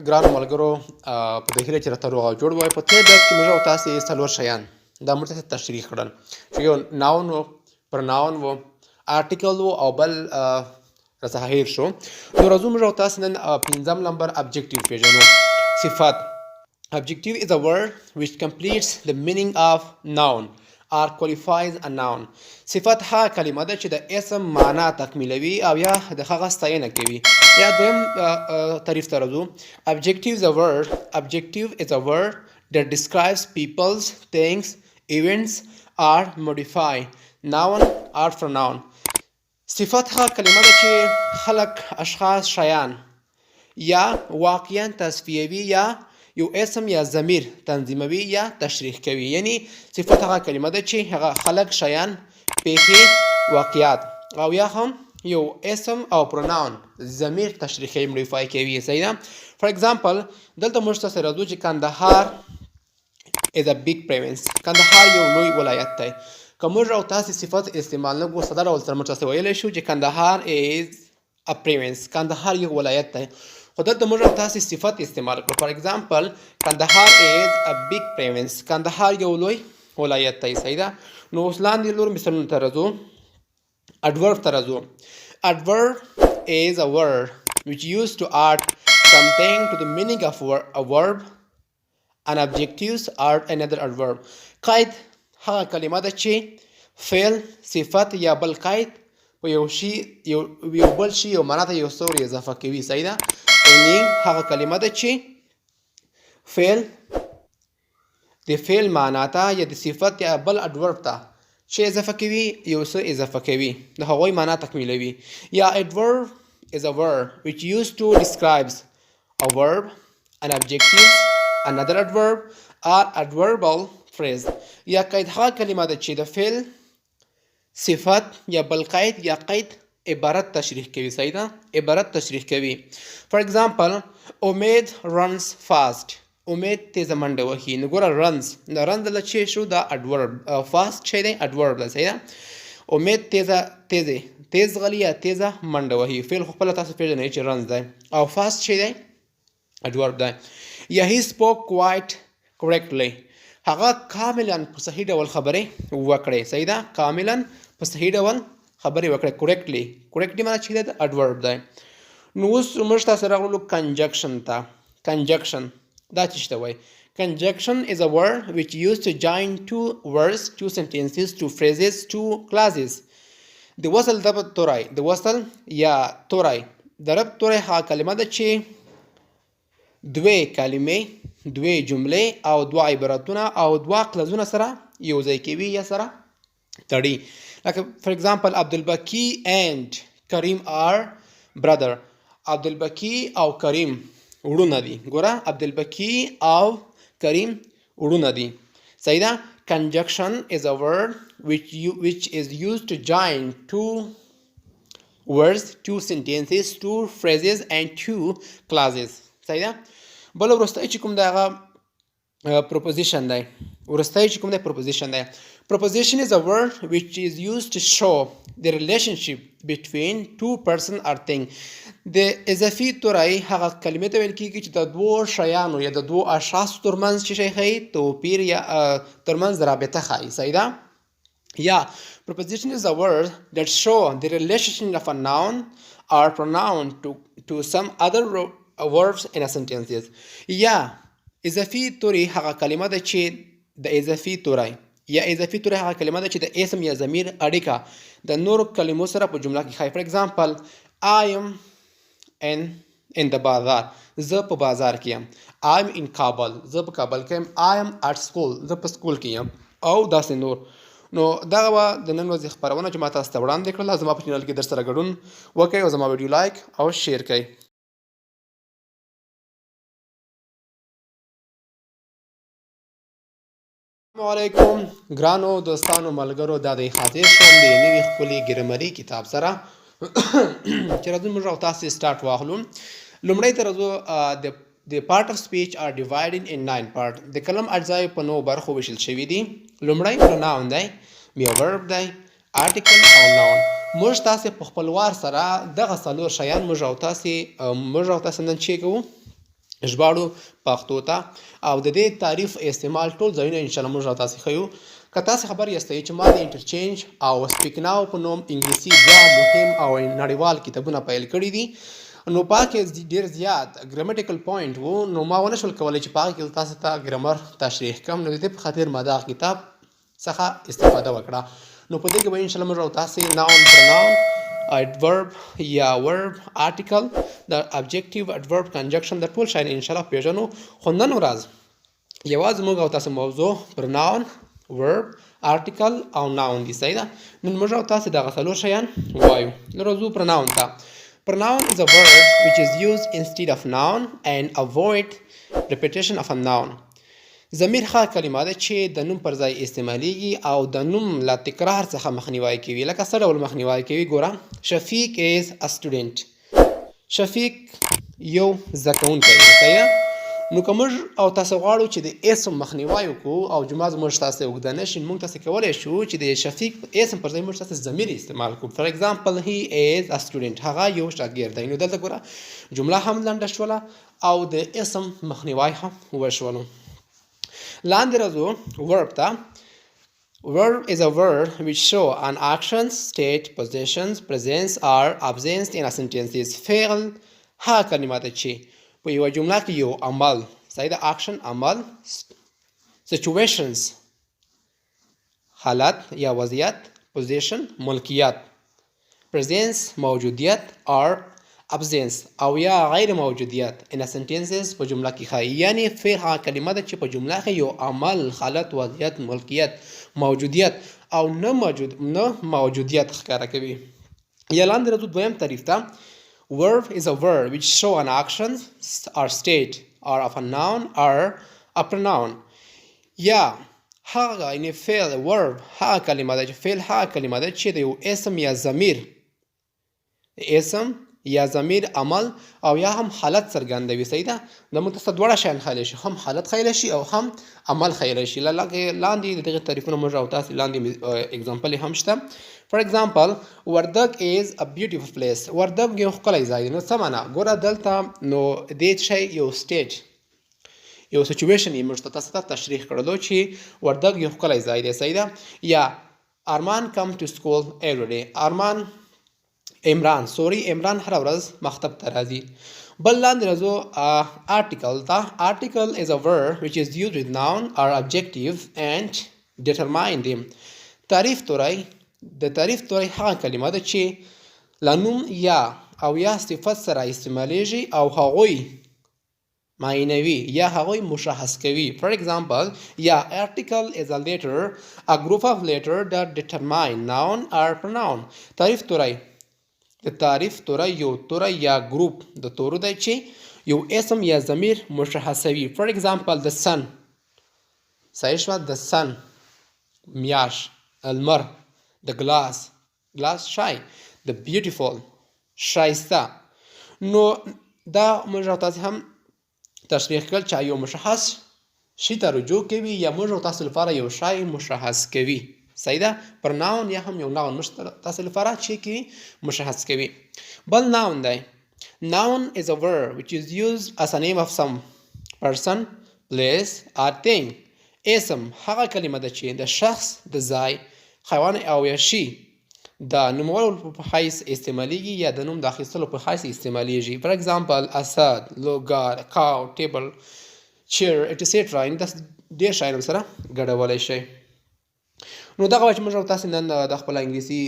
ګرانو ملګرو په دې هیله چې راته روغ او جوړ وای. په تېر درس کې موږ او تاسې څلور شیان دا موږ ته تشریح کړل چې یو ناون و، پرناون و، آرټیکل و او بل راڅخه هیر شو. نو راځو موږ او تاسې نن پنځم نمبر ابجکټیو پیژنو. صفت. Adjective is a word which completes the meaning of noun or qualifies a noun. صفت هغه کلمه ده چې د اسم معنا تکمیلوي او یا د هغه ستاینه کوي. یا دویم تعریف ته راځو. Adjective is a word that describes peoples, things, events or modify noun or pronoun. صفت هغه کلمه ده چې خلق، اشخاص، شیان یا واقعا تصفیوي یا یو اسم یا ضمیر تنظیموي یا تشریح کوي. یعنی صفت هغه کلمه ده چې هغه خلق، شیان، پیښې، واقعات او یا هم یو اسم او پروناون ضمیر تشریح کوي، مودیفای کوي. صحیح ده. فار ایگزامپل دلته موږ تاسو راځو چې کندهار is a big province. کندهار یو لوی ولایت دی. که موږ او تاسې صفت استعمال نه کړو، ساده ډول سره موږ تاسې ویلی شو چې کندهار is a province. کندهار یو ولایت دی. خو دلته موږ او تاسې صفت استعمال کړو. فار ایگزامپل کندهار is a big province. کندهار یو لوی ولایت دی. صحیح ده. نو اوس لاندې نور مثالونو ته راځو. adverb ته راځو. adverb is a word which used to add something to the meaning of a verb and adjectives are another adverb. قید هغه کلمه ده چې فعل، صفت یا بل قید په یو شي یو بل شي یو معنا ته یو څه ور اضافه کوي. صحیح ده. meaning هغه کلمه ده چې فعل د فعل معنا ته یا د صفت یا بل adverb ته چې اضافه کوي، یو څه اضافه کوي، د هغوی معنا تکمیلوي. یا adverb is a word which used to describes a verb, an adjective, another adverb or adverbial phrase. یا قید هغه کلمه ده چې د فعل، صفت یا بل قید یا قید عبارت تشریح کوي. صحیح ده. عبارت تشریح کوي. فار ایگزامپل امید runs fast. امید تیزه منډه وهي. نو ګوره runs دلته چې شو دا adverb. fast چې دی adverb ده. صحیح ده. امید تیز غلی یا تیزه منډه وهي. فعل خو خپله تاسو پېژنئ چې runs دی او fast چې دی adverb دی. یا he spoke quite correctly. هغه کاملا په صحیح ډول خبرې وکړې. صحیح ده. کاملا په صحیح ډول خبرې وکړې. correctly معنی چې دی د adverb دی. نو اوس موږ تاسو راغلو conjunction ته. conjunction دا څه ته وایي. conjunction is a word which used to join two words, two sentences, two phrases, two clauses. د وصل ضرب توری. د وصل یا توری ضرب توری هغه کلمه ده چې دوی کلمې، دوی جملې او دوه عبارتونه او دوه قلزونه سره یو ځای کوي یا سره تړي. لکه فار ایگزامپل عبدالبقي and کریم are brother. عبدالبقي او کریم وړونه دي. ګوره عبدالبقي او کریم وړونه دي. صحیح ده. conjunction is a word which is used to join two words, two sentences, two phrases and two clauses. صحیح ده. بل وروستی چې کوم دی هغه proposition دی. وروستی چې کوم دی proposition دی. proposition is a word which is used to show the relationship between two person or thing. د اضافي توری هغه کلمې ته ویل کېږي چې د دوو شیانو یا د دوو اشخاصو ترمنځ چې شی ښیي، توپیر یا ترمنځ رابطه ښایي. صحیح ده. یا proposition is a word that show the relation of a noun or pronoun to some other verbs in a sentences. یا اضافي توری هغه کلمه ده چې د اضافي توری هغه کلمه ده چې د اسم یا ضمیر اړیکه د نورو کلمو سره په جمله کې ښایي. فار ایگزامپل I am in the بازار. زه په بازار کې یم. I am in کابل. زه په کابل کې یم. I am at school. زه په سکول کې یم او داسې نور. نو دغه به د نن ورځې خپرونه چې ما تاسو ته وړاندې کړله. زما په چینل کې درسره ګډون وکړئ او زما ویډیو لایک او شیر کړئ. السلام علیکم ګرانو دوستانو ملګرو. دا دی حاضر شوم د نوي ښکلي ګرامري کتاب سره چې راځو موږ او تاسې سټارټ واخلو. لومړی ته راځو د part of speech are divided in 9 part. د کلم اجزاوې په 9 برخو ویشل شوي دي. لومړی pronoun دی، بیا verb دی، article او noun. موږ تاسې په خپل وار سره دغه څلور شیان موږ او تاسې نن چې کوو ژباړو پښتو ته او د دې تعریف استعمال ټول ځایونه ان شاء الله موږ او تاسو ښیو. که تاسو خبر یاستئ چې ما د انټرچینج او سپیک ناو په نوم انګلیسي دوه مهم او نړیوال کتابونه پیل کړي دي، نو پاکې ډېر زیات ګرامټیکل پوینټ وو، نو ما ونه شول کولی چې پاکې تاسو ته ګرامر تشریح کړم، نو د دې په خاطر ما دغه کتاب څخه استفاده وکړه. نو په دې کې به ان شاء الله موږ او تاسې ناون پروناون، adverb یا verb article د adjective adverb conjunction د ټول شیان ان شاء الله پیژنو. خو نن ورځ یوازې موږ او تاسو موضوع pronoun verb article او noun دي. صحیح ده؟ نن موږ او تاسو دغه څلور شیان وایو. نو راځو pronoun ته. Pronoun is a verb which is used instead of noun and avoid repetition of a noun. ضمیر هغه کلمه ده چې د نوم پر ځای استعمالیږي او د نوم له تکرار څخه مخنیوی کوي. لکه څه ډول مخنیوی کوي؟ ګوره، شفیق is a student. شفیق یو زده کوونکی دی. صحیح ده؟ نو که موږ او تاسو غواړو چې د اسم مخنیوی وکړو او جمله زموږ تاسو اوږده نه شي، موږ تاسو کولی شو چې د شفیق اسم پر ځای موږ تاسو ضمیر استعمال کړو. فار ایگزامپل he is a student. هغه یو شاګرد دی. نو دلته ګوره جمله هم لنډه شوله او د اسم مخنیوی هم وشولو. لاندې راځو verb ته. Verb is a word which show an action, state, possessions, presence or absence in a sentence. فعل هغه کلمه ده چې په یوه جمله کې یو عمل، صحیح ده، action عمل، situations حالت یا وضعیت، possession ملکیت، presence موجودیت or absence او یا غیر موجودیت in a sentences په جمله کې ښایي. یعنی فعل هغه کلمه ده چې په جمله کې یو عمل، حالت، وضعیت، ملکیت، موجودیت او نه موجودیت ښکاره کوي. یا لاندې راځو دویم تعریف ته. Verb is a word which show an action or state or of a noun or a pronoun. یا هغه یعنی فعل verb هغه کلمه ده چې فعل هغه کلمه ده چې د یو اسم یا ضمیر، اسم یا ضمیر، عمل او یا هم حالت څرګندوي. صحیح ده؟ د موږ ته دواړه شیان ښیلی شي، هم حالت ښیلی شي او هم عمل ښیلی شي. لاندې د دغې تعریفونه موږ او تاسې لاندې اگزامپل هم شته. فار ایگزامپل وردګ is a beautiful place. وردګ یو ښکلی ځای دی. نو څه معنا؟ ګوره دلته نو دې شی یو سټیج، یو سچویشن یې موږ ته تاسو ته تشریح کړلو چې وردګ یو ښکلی ځای دی. صحیح ده؟ یا ارمان come to school every day. عمران هره ورځ مکتب ته راځي. بل لاندې راځو article ته. Article is a verb which is used with noun or adjective and determine them. تعریف توری، د تعریف توری هغه کلمه ده چې له نوم یا او یا صفت سره استعمالیږي او هغوی معینوي یا هغوی مشخص کوي. فار ایگزامپل یا article is a letter, a group of letters that determine noun or pronoun. تعریف توری د تعریف توری یو توری یا ګروپ د تورو دی چې یو اسم یا ضمیر مشخصوي. فار ایگزامپل د سن، صحیح شوه، د سن میاش، المر، د ګلاس شای، د بیوټیفول ښایسته. نو دا موږ او تاسې هم تشریح کړل چې یو مشخص شي ته رجوع کوي یا موږ او تاسو لپاره یو شی مشخص کوي. صحیح ده؟ پرناون یا هم یو ناون موږ تاسو لپاره چې کوي مشخص کوي. بل ناون دی. Noun is a verb which is used as a name of some person, place or thing. اسم هغه کلمه ده چې د شخص، د ځای، حیوان او یا شي د نومولو په حیث استعمالیږي یا د نوم د اخیستلو په حیث استعمالیږي. فار ایگزامپل اسد، لوګار، کاو، ټیبل، چیر اټسیټرا. داسې ډېر شیان سره ګډولی شي. نو دغه وه چې موږ او تاسې نن د خپل انګلیسي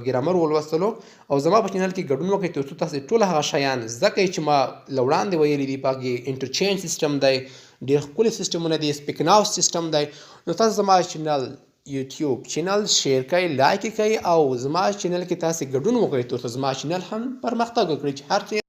ګرامر ولوستلو او زما په چینل کې ګډون وکړئ تر څو تاسې ټول هغه شیان زده کړئ چې ما له وړاندې ویلي دي. په هغې انټرچینج سیسټم دی، ډېر ښکلي سیسټمونه دي، سپیک ناو سیسټم دی. نو تاسو زما چینل یوټیوب چینل شیر کړئ، لایک یې کړئ او زما چینل کې تاسې ګډون وکړئ تر څو زما چینل هم پرمختګ وکړي چې هر څه